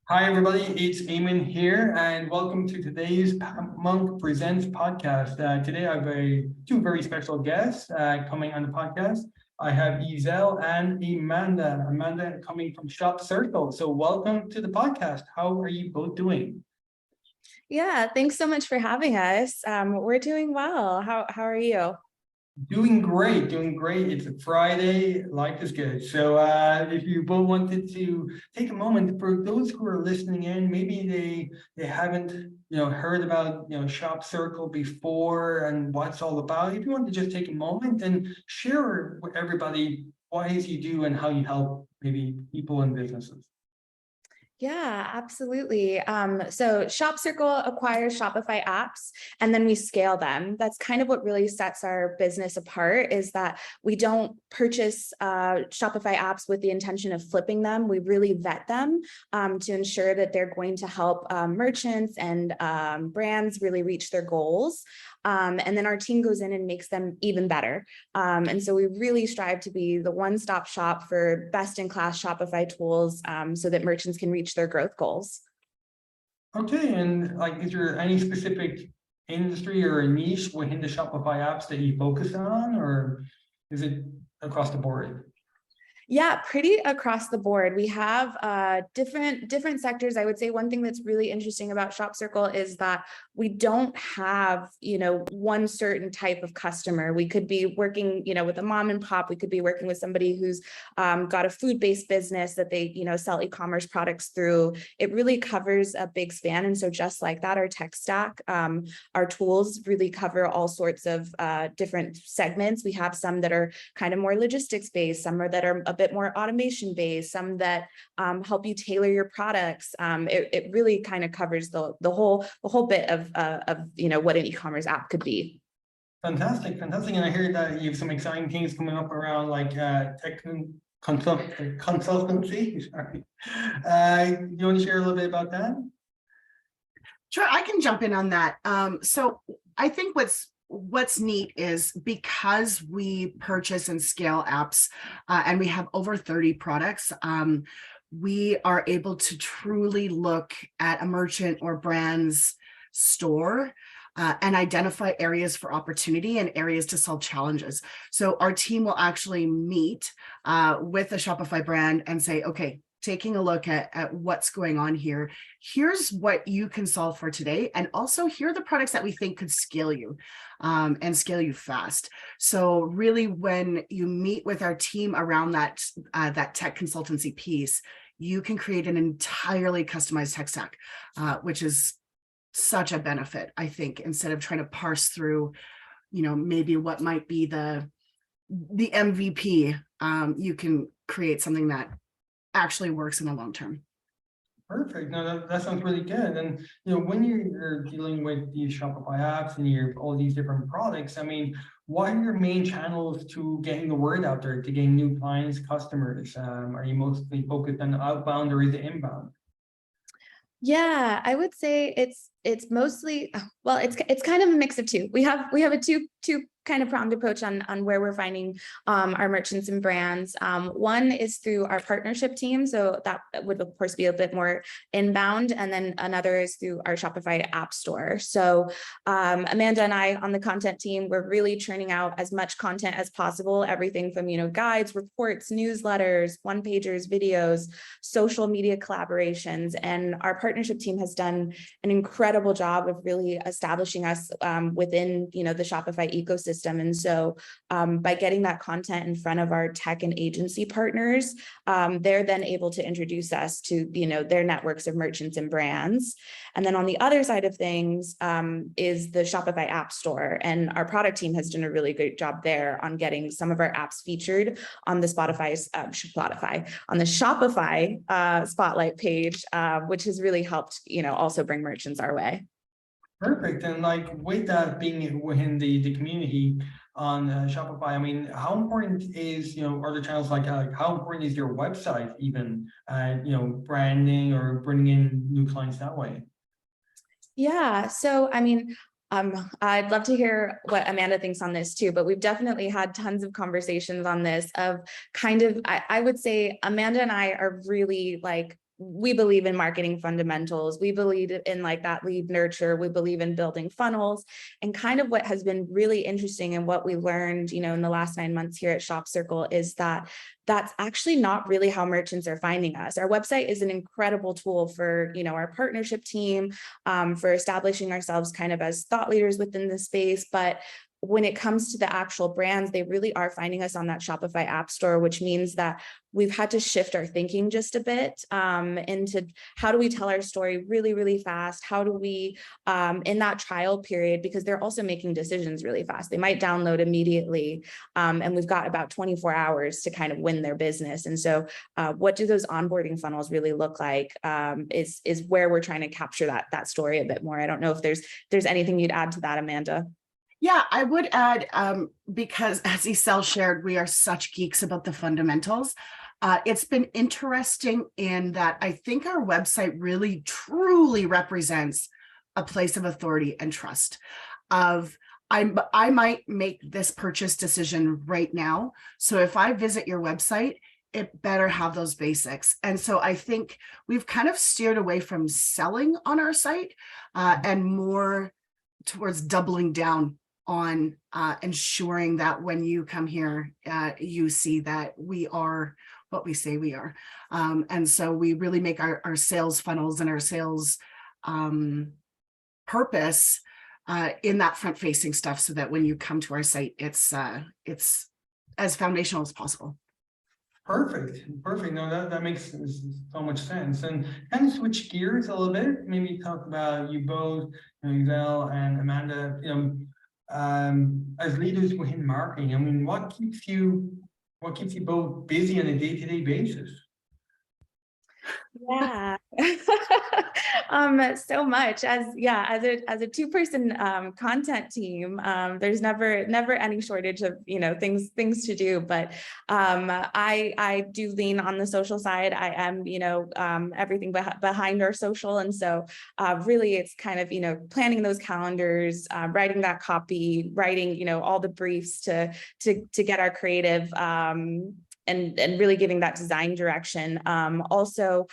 Hi, everybody. It's Eamon here, and welcome to today's Monk Presents podcast. Today, I have two very special guests coming on the podcast. I have Ytzel and Amanda. Amanda coming from Shop Circle. So, welcome to the podcast. How are you both doing? Yeah, thanks so much for having us. We're doing well. How are you? Doing great, doing great. It's a Friday, life is good. So if you both wanted to take a moment for those who are listening in, maybe they haven't heard about Shop Circle before and what it's all about. If you want to just take a moment and share with everybody what it is you do and how you help maybe people and businesses. Yeah, absolutely. So Shop Circle acquires Shopify apps and then we scale them. That's kind of what really sets our business apart, is that we don't purchase Shopify apps with the intention of flipping them. We really vet them to ensure that they're going to help merchants and brands really reach their goals. And then our team goes in and makes them even better. And so we really strive to be the one-stop shop for best-in-class Shopify tools so that merchants can reach their growth goals. Okay, and like, is there any specific industry or a niche within the Shopify apps that you focus on, or is it across the board? Yeah, pretty across the board. We have different sectors. I would say one thing that's really interesting about Shop Circle is that we don't have, one certain type of customer. We could be working, with a mom and pop. We could be working with somebody who's got a food-based business that they, sell e-commerce products through. It really covers a big span. And so just like that, our tech stack, our tools really cover all sorts of different segments. We have some that are kind of more logistics based, some that are a bit more automation based, some that help you tailor your products. It really kind of covers the whole bit of what an e-commerce app could be. Fantastic, fantastic. And I heard that you have some exciting things coming up around like tech consultancy. Sorry. You want to share a little bit about that? Sure, I can jump in on that. So I think what's neat is because we purchase and scale apps and we have over 30 products, we are able to truly look at a merchant or brand's store and identify areas for opportunity and areas to solve challenges. So our team will actually meet with a Shopify brand and say, okay, taking a look at what's going on here. Here's what you can solve for today. And also here are the products that we think could scale you and scale you fast. So really when you meet with our team around that tech consultancy piece, you can create an entirely customized tech stack, which is such a benefit, I think, instead of trying to parse through, maybe what might be the MVP, you can create something that actually works in the long term. Perfect. No, that sounds really good. And when you're dealing with these Shopify apps and you're all these different products, I mean, what are your main channels to getting the word out there, to getting new clients, customers? Are you mostly focused on outbound or is it inbound? Yeah, I would say it's mostly, well, it's kind of a mix of two. We have a two kind of pronged approach on where we're finding our merchants and brands. One is through our partnership team, so that would of course be a bit more inbound, and then another is through our Shopify app store. So Amanda and I on the content team, we're really churning out as much content as possible, everything from guides, reports, newsletters, one-pagers, videos, social media collaborations, and our partnership team has done an incredible job of really establishing us within the Shopify ecosystem. And so by getting that content in front of our tech and agency partners, they're then able to introduce us to their networks of merchants and brands. And then on the other side of things is the Shopify app store, and our product team has done a really great job there on getting some of our apps featured on the Shopify spotlight page, which has really helped also bring merchants our way. Perfect. And like with that being within the community on Shopify, I mean, how important is, other channels like how important is your website even, branding or bringing in new clients that way? Yeah. So, I mean, I'd love to hear what Amanda thinks on this too, but we've definitely had tons of conversations on this of kind of, I would say Amanda and I are really like we believe in marketing fundamentals. We believe in like that lead nurture. We believe in building funnels. And kind of what has been really interesting and what we learned, in the last 9 months here at Shop Circle is that that's actually not really how merchants are finding us. Our website is an incredible tool for, our partnership team, for establishing ourselves kind of as thought leaders within the space. But when it comes to the actual brands, they really are finding us on that Shopify app store, which means that we've had to shift our thinking just a bit into how do we tell our story really, really fast? How do we, in that trial period, because they're also making decisions really fast. They might download immediately, and we've got about 24 hours to kind of win their business. And so what do those onboarding funnels really look like is where we're trying to capture that story a bit more. I don't know if there's anything you'd add to that, Amanda. Yeah, I would add, because as Ytzel shared, we are such geeks about the fundamentals. It's been interesting in that I think our website really truly represents a place of authority and trust of I might make this purchase decision right now. So if I visit your website, it better have those basics. And so I think we've kind of steered away from selling on our site and more towards doubling down on ensuring that when you come here, you see that we are what we say we are. And so we really make our sales funnels and our sales purpose in that front-facing stuff so that when you come to our site, it's as foundational as possible. Perfect. No, that makes so much sense. And kind of switch gears a little bit, maybe talk about you both, Ytzel and Amanda, as leaders within marketing. I mean, what keeps you both busy on a day-to-day basis? Yeah, so much as a two-person content team. There's never any shortage of things to do. But I do lean on the social side. I am everything behind our social, and so really it's kind of planning those calendars, writing that copy, writing all the briefs to get our creative. And really giving that design direction. Also,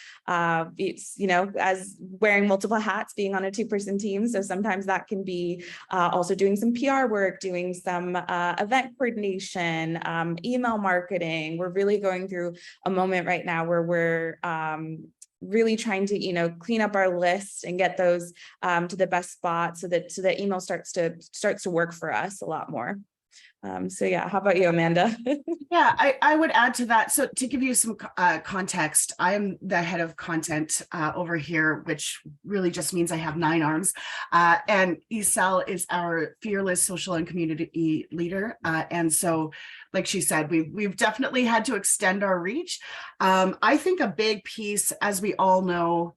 it's, as wearing multiple hats, being on a two-person team. So sometimes that can be also doing some PR work, doing some event coordination, email marketing. We're really going through a moment right now where we're really trying to clean up our list and get those to the best spot so that email starts to work for us a lot more. So yeah, how about you, Amanda? Yeah, I would add to that. So to give you some context, I am the head of content over here, which really just means I have 9 arms. And Ytzel is our fearless social and community leader. And so, like she said, we've definitely had to extend our reach. I think a big piece, as we all know,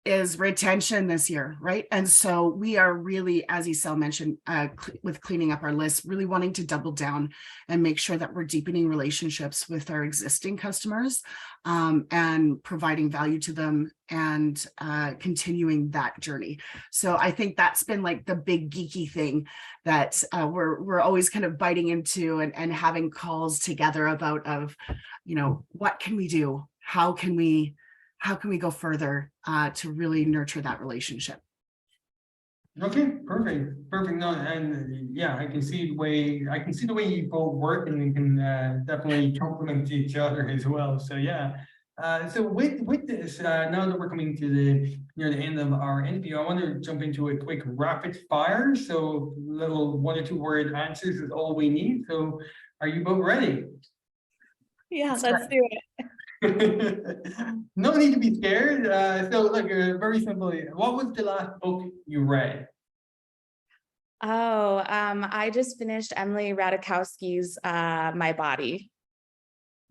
is retention this year, right? And so we are really, as Ytzel mentioned, with cleaning up our list, really wanting to double down and make sure that we're deepening relationships with our existing customers and providing value to them and continuing that journey. So I think that's been like the big geeky thing that we're always kind of biting into and having calls together about what can we do? How can we go further to really nurture that relationship? Okay, perfect. No, and yeah, I can see the way you both work, and we can definitely complement each other as well. So yeah. So with this, now that we're coming to near the end of our interview, I want to jump into a quick rapid fire. So little 1 or 2 word answers is all we need. So are you both ready? Yeah, let's do it. No need to be scared. So look, very simply, what was the last book you read? Oh, I just finished Emily Ratajkowski's My Body.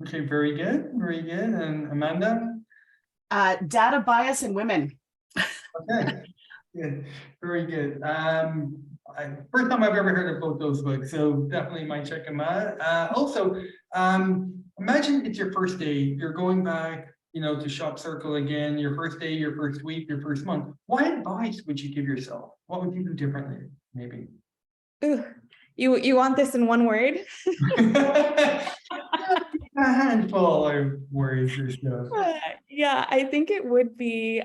Okay, very good. And Amanda? Data bias in women. Okay, good, very good. First time I've ever heard of both those books, so definitely might check them out. Also, imagine it's your first day. You're going back, to Shop Circle again. Your first day, your first week, your first month. What advice would you give yourself? What would you do differently? Maybe. Ooh, you want this in one word? A handful of words or so. Yeah, I think it would be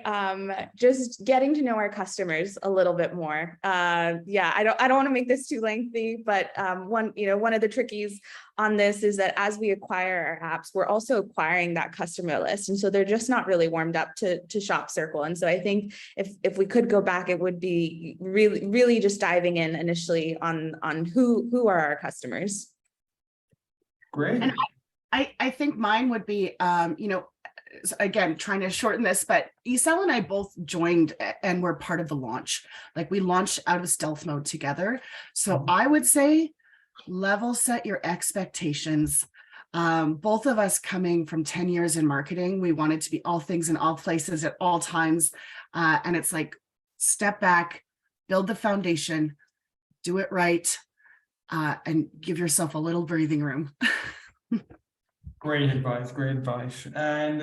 just getting to know our customers a little bit more. Yeah, I don't want to make this too lengthy, but one of the trickies on this is that as we acquire our apps, we're also acquiring that customer list, and so they're just not really warmed up to Shop Circle. And so I think if we could go back, it would be really just diving in initially on who are our customers. Great. And I think mine would be, again, trying to shorten this, but Ytzel and I both joined and were part of the launch. Like we launched out of stealth mode together. So I would say level set your expectations. Both of us coming from 10 years in marketing, we wanted to be all things in all places at all times. And it's like, step back, build the foundation, do it right, and give yourself a little breathing room. Great advice, and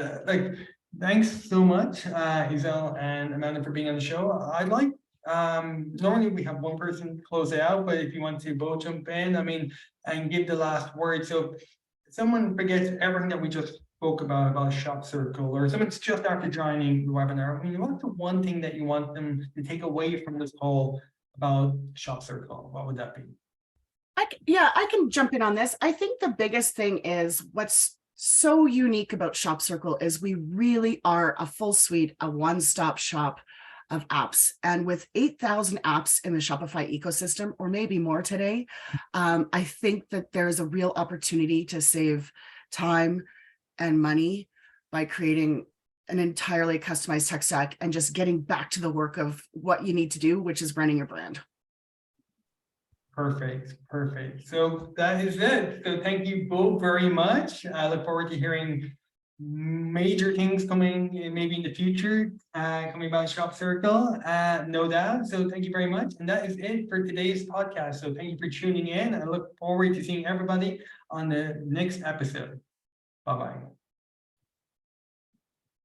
thanks so much, Ytzel and Amanda, for being on the show. I'd like, normally we have one person close it out, but if you want to both jump in, and give the last word. So if someone forgets everything that we just spoke about Shop Circle, or someone's just after joining the webinar, what's the one thing that you want them to take away from this call about Shop Circle? What would that be? I can jump in on this. I think the biggest thing is what's so unique about Shop Circle is we really are a full suite, a one-stop shop of apps. And with 8,000 apps in the Shopify ecosystem, or maybe more today, I think that there's a real opportunity to save time and money by creating an entirely customized tech stack and just getting back to the work of what you need to do, which is running your brand. Perfect. So that is it. So thank you both very much. I look forward to hearing major things coming in, maybe in the future, coming by Shop Circle, no doubt. So thank you very much. And that is it for today's podcast. So thank you for tuning in. I look forward to seeing everybody on the next episode. Bye-bye.